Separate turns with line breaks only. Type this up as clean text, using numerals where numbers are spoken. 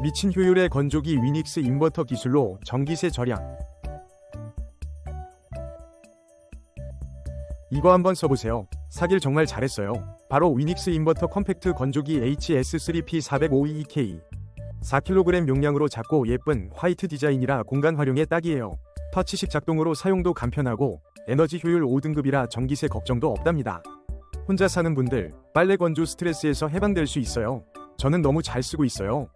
미친 효율의 건조기 위닉스 인버터 기술로 전기세 절약. 이거 한번 써보세요. 사길 정말 잘했어요. 바로 위닉스 인버터 컴팩트 건조기 HS3P452EK. 4kg 용량으로 작고 예쁜 화이트 디자인이라 공간 활용에 딱이에요. 터치식 작동으로 사용도 간편하고 에너지 효율 5등급이라 전기세 걱정도 없답니다. 혼자 사는 분들, 빨래 건조 스트레스에서 해방될 수 있어요. 저는 너무 잘 쓰고 있어요.